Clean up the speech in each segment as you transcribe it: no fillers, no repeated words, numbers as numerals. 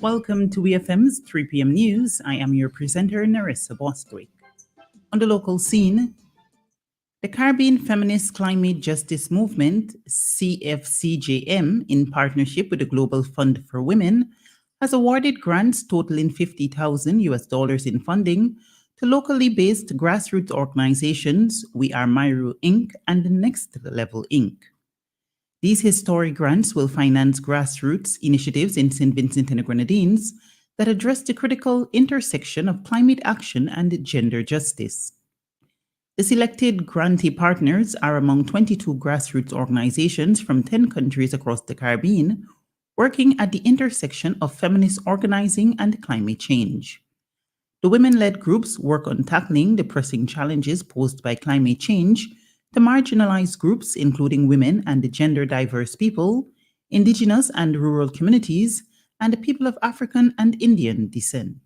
Welcome to WEFM's 3 p.m. news. I am your presenter, Naressa Bostwick. On the local scene, the Caribbean Feminist Climate Justice Movement, CFCJM, in partnership with the Global Fund for Women, has awarded grants totaling $50,000 in funding to locally based grassroots organizations We Are Myru Inc. and Next Level Inc. These historic grants will finance grassroots initiatives in St. Vincent and the Grenadines that address the critical intersection of climate action and gender justice. The selected grantee partners are among 22 grassroots organizations from 10 countries across the Caribbean working at the intersection of feminist organizing and climate change. The women-led groups work on tackling the pressing challenges posed by climate change to marginalized groups, including women and gender-diverse people, indigenous and rural communities, and the people of African and Indian descent.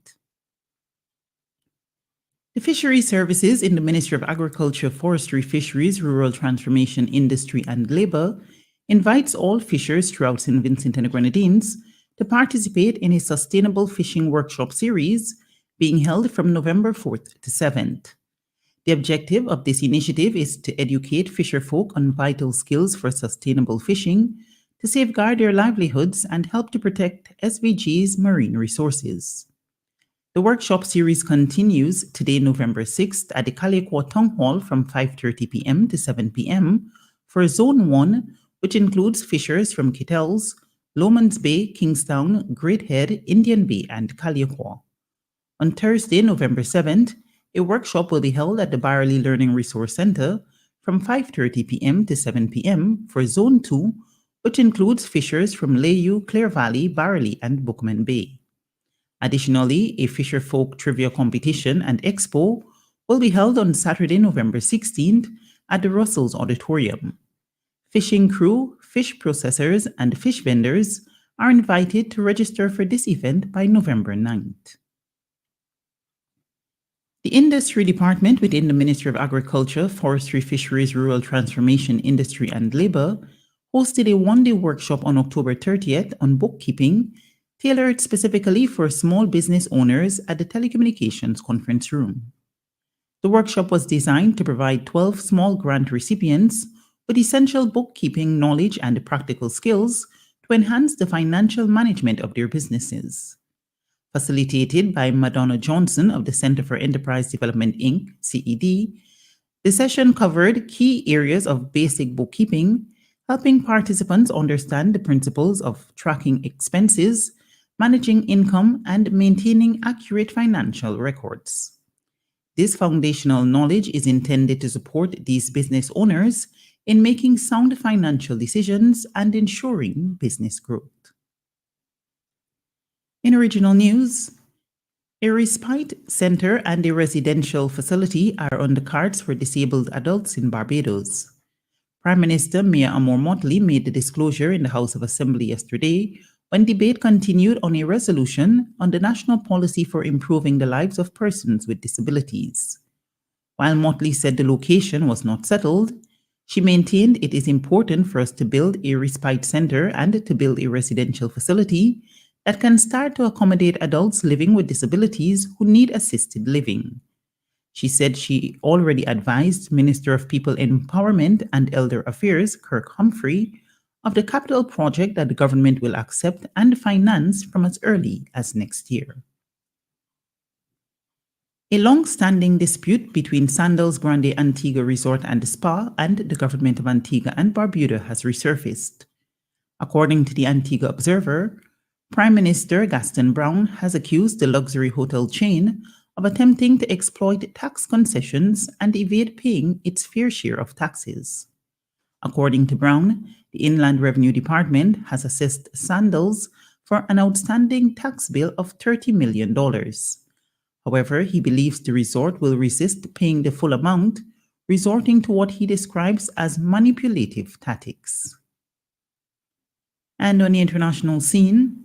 The Fisheries Services in the Ministry of Agriculture, Forestry, Fisheries, Rural Transformation, Industry and Labour invites all fishers throughout St. Vincent and the Grenadines to participate in a sustainable fishing workshop series being held from November 4th to 7th. The objective of this initiative is to educate fisherfolk on vital skills for sustainable fishing, to safeguard their livelihoods and help to protect SVG's marine resources. The workshop series continues today, November 6th, at the Kaliakwa Town Hall from 5:30 p.m. to 7 p.m. for Zone 1, which includes fishers from Kittels, Lomans Bay, Kingstown, Great Head, Indian Bay, and Kaliakwa. On Thursday, November 7th, a workshop will be held at the Barley Learning Resource Center from 5:30 p.m. to 7 p.m. for Zone 2, which includes fishers from Layou, Clare Valley, Barley, and Bookman Bay. Additionally, a Fisher Folk Trivia Competition and Expo will be held on Saturday, November 16th at the Russell's Auditorium. Fishing crew, fish processors, and fish vendors are invited to register for this event by November 9th. The Industry Department within the Ministry of Agriculture, Forestry, Fisheries, Rural Transformation, Industry and Labour hosted a one-day workshop on October 30th on bookkeeping, tailored specifically for small business owners at the Telecommunications Conference Room. The workshop was designed to provide 12 small grant recipients with essential bookkeeping knowledge and practical skills to enhance the financial management of their businesses. Facilitated by Madonna Johnson of the Center for Enterprise Development, Inc., CED, the session covered key areas of basic bookkeeping, helping participants understand the principles of tracking expenses, managing income, and maintaining accurate financial records. This foundational knowledge is intended to support these business owners in making sound financial decisions and ensuring business growth. In original news, a respite center and a residential facility are on the cards for disabled adults in Barbados. Prime Minister Mia Motley made the disclosure in the House of Assembly yesterday when debate continued on a resolution on the national policy for improving the lives of persons with disabilities. While Motley said the location was not settled, she maintained it is important for us to build a respite center and to build a residential facility that can start to accommodate adults living with disabilities who need assisted living. She said she already advised Minister of People Empowerment and Elder Affairs, Kirk Humphrey, of the capital project that the government will accept and finance from as early as next year. A long-standing dispute between Sandals Grande Antigua Resort and Spa and the government of Antigua and Barbuda has resurfaced. According to the Antigua Observer, Prime Minister Gaston Brown has accused the luxury hotel chain of attempting to exploit tax concessions and evade paying its fair share of taxes. According to Brown, the Inland Revenue Department has assessed Sandals for an outstanding tax bill of $30 million. However, he believes the resort will resist paying the full amount, resorting to what he describes as manipulative tactics. And on the international scene,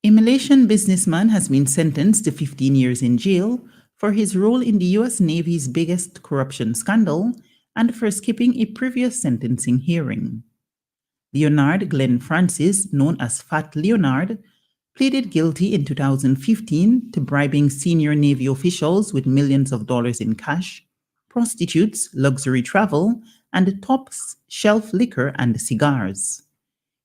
a Malaysian businessman has been sentenced to 15 years in jail for his role in the U.S. Navy's biggest corruption scandal and for skipping a previous sentencing hearing. Leonard Glenn Francis, known as Fat Leonard, pleaded guilty in 2015 to bribing senior Navy officials with millions of dollars in cash, prostitutes, luxury travel, and top shelf liquor and cigars.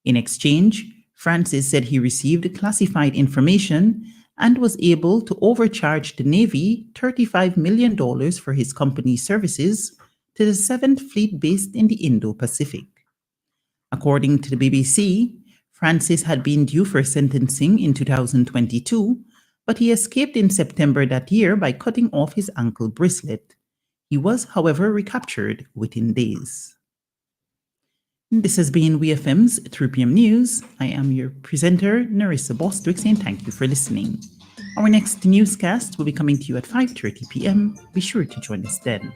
In exchange, Francis said he received classified information and was able to overcharge the Navy $35 million for his company's services to the 7th Fleet based in the Indo-Pacific. According to the BBC, Francis had been due for sentencing in 2022, but he escaped in September that year by cutting off his ankle bracelet. He was, however, recaptured within days. This has been WEFM's 3 p.m. News. I am your presenter, Naressa Bostwick, saying thank you for listening. Our next newscast will be coming to you at 5:30 p.m. Be sure to join us then.